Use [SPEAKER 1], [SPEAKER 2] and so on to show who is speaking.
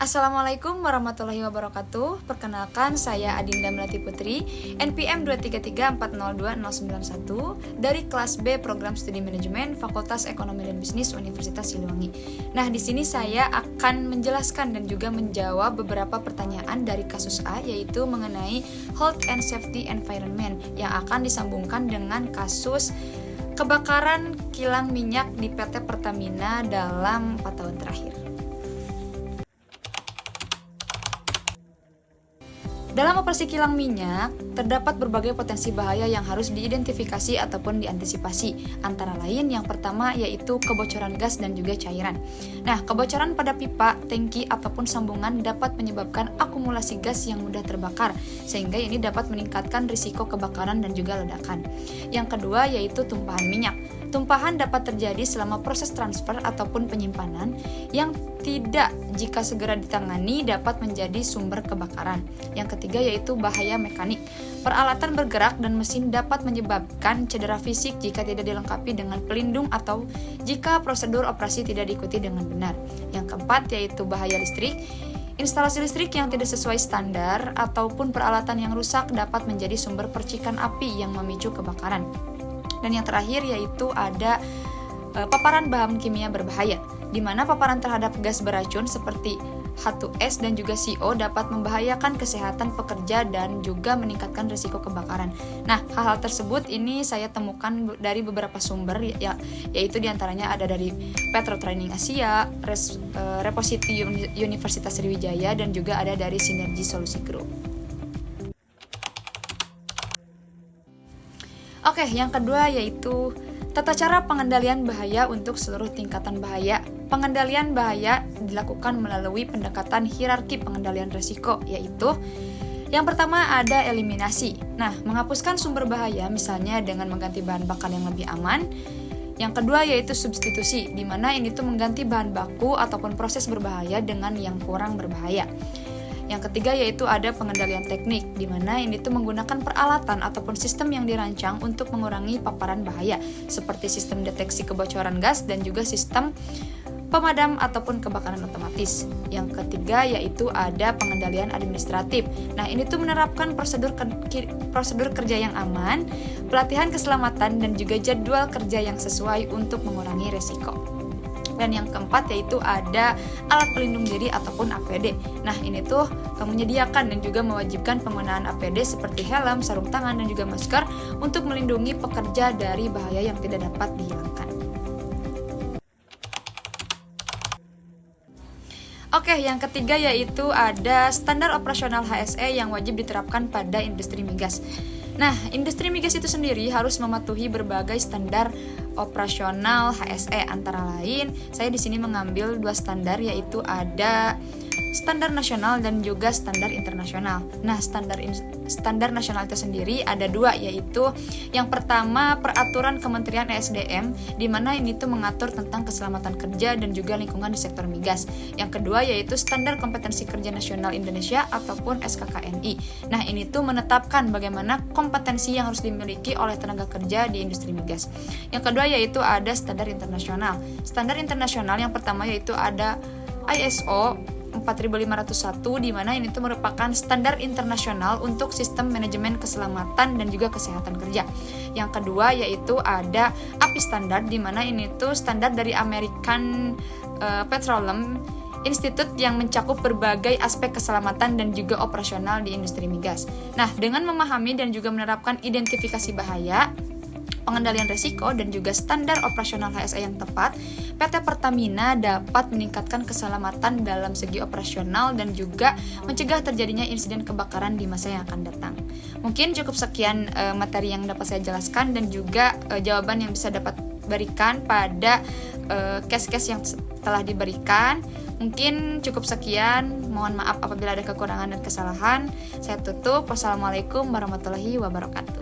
[SPEAKER 1] Assalamualaikum warahmatullahi wabarakatuh. Perkenalkan, saya Adinda Melati Putri, NPM 233402091 dari kelas B Program Studi Manajemen Fakultas Ekonomi dan Bisnis Universitas Siliwangi. Nah, di sini saya akan menjelaskan dan juga menjawab beberapa pertanyaan dari kasus A, yaitu mengenai Health and Safety Environment, yang akan disambungkan dengan kasus kebakaran kilang minyak di PT Pertamina dalam 4 tahun terakhir. Dalam operasi kilang minyak, terdapat berbagai potensi bahaya yang harus diidentifikasi ataupun diantisipasi. Antara lain, yang pertama yaitu kebocoran gas dan juga cairan. Nah, kebocoran pada pipa, tangki, ataupun sambungan dapat menyebabkan akumulasi gas yang mudah terbakar, sehingga ini dapat meningkatkan risiko kebakaran dan juga ledakan. Yang kedua yaitu tumpahan minyak. Tumpahan dapat terjadi selama proses transfer ataupun penyimpanan yang tidak, jika segera ditangani, dapat menjadi sumber kebakaran. Yang ketiga yaitu bahaya mekanik. Peralatan bergerak dan mesin dapat menyebabkan cedera fisik jika tidak dilengkapi dengan pelindung atau jika prosedur operasi tidak diikuti dengan benar. Yang keempat yaitu bahaya listrik. Instalasi listrik yang tidak sesuai standar ataupun peralatan yang rusak dapat menjadi sumber percikan api yang memicu kebakaran. Dan yang terakhir yaitu ada paparan bahan kimia berbahaya, di mana paparan terhadap gas beracun seperti H2S dan juga CO dapat membahayakan kesehatan pekerja dan juga meningkatkan risiko kebakaran. Nah, hal-hal tersebut ini saya temukan dari beberapa sumber, yaitu diantaranya ada dari Petro Training Asia, Repositi Universitas Sriwijaya, dan juga ada dari Sinergi Solusi Group. Oke, yang kedua yaitu tata cara pengendalian bahaya untuk seluruh tingkatan bahaya. Pengendalian bahaya dilakukan melalui pendekatan hierarki pengendalian risiko, yaitu yang pertama ada eliminasi. Nah, menghapuskan sumber bahaya misalnya dengan mengganti bahan bakar yang lebih aman. Yang kedua yaitu substitusi, di mana ini tuh mengganti bahan baku ataupun proses berbahaya dengan yang kurang berbahaya. Yang ketiga yaitu ada pengendalian teknik, di mana ini tuh menggunakan peralatan ataupun sistem yang dirancang untuk mengurangi paparan bahaya, seperti sistem deteksi kebocoran gas dan juga sistem pemadam ataupun kebakaran otomatis. Yang ketiga yaitu ada pengendalian administratif. Nah, ini tuh menerapkan prosedur kerja yang aman, pelatihan keselamatan, dan juga jadwal kerja yang sesuai untuk mengurangi resiko. Dan yang keempat yaitu ada alat pelindung diri ataupun APD. Nah, ini tuh menyediakan dan juga mewajibkan penggunaan APD seperti helm, sarung tangan, dan juga masker untuk melindungi pekerja dari bahaya yang tidak dapat dihilangkan. Oke, yang ketiga yaitu ada standar operasional HSE yang wajib diterapkan pada industri migas. Nah, industri migas itu sendiri harus mematuhi berbagai standar operasional HSE, antara lain saya di sini mengambil 2 standar, yaitu ada standar nasional dan juga standar internasional. Nah, standar nasional itu sendiri ada 2, yaitu yang pertama peraturan Kementerian ESDM, di mana ini tuh mengatur tentang keselamatan kerja dan juga lingkungan di sektor migas. Yang kedua yaitu standar kompetensi kerja nasional Indonesia ataupun SKKNI. Nah, ini tuh menetapkan bagaimana kompetensi yang harus dimiliki oleh tenaga kerja di industri migas. Yang kedua yaitu ada standar internasional. Standar internasional yang pertama yaitu ada ISO 4501, di mana ini tuh merupakan standar internasional untuk sistem manajemen keselamatan dan juga kesehatan kerja. Yang kedua yaitu ada API standar, di mana ini tuh standar dari American Petroleum Institute yang mencakup berbagai aspek keselamatan dan juga operasional di industri migas. Nah, dengan memahami dan juga menerapkan identifikasi bahaya, pengendalian risiko, dan juga standar operasional HSE yang tepat, PT Pertamina dapat meningkatkan keselamatan dalam segi operasional dan juga mencegah terjadinya insiden kebakaran di masa yang akan datang. Mungkin cukup sekian materi yang dapat saya jelaskan dan juga jawaban yang bisa dapat berikan pada case-case yang telah diberikan. Mungkin cukup sekian, mohon maaf apabila ada kekurangan dan kesalahan. Saya tutup. Wassalamualaikum warahmatullahi wabarakatuh.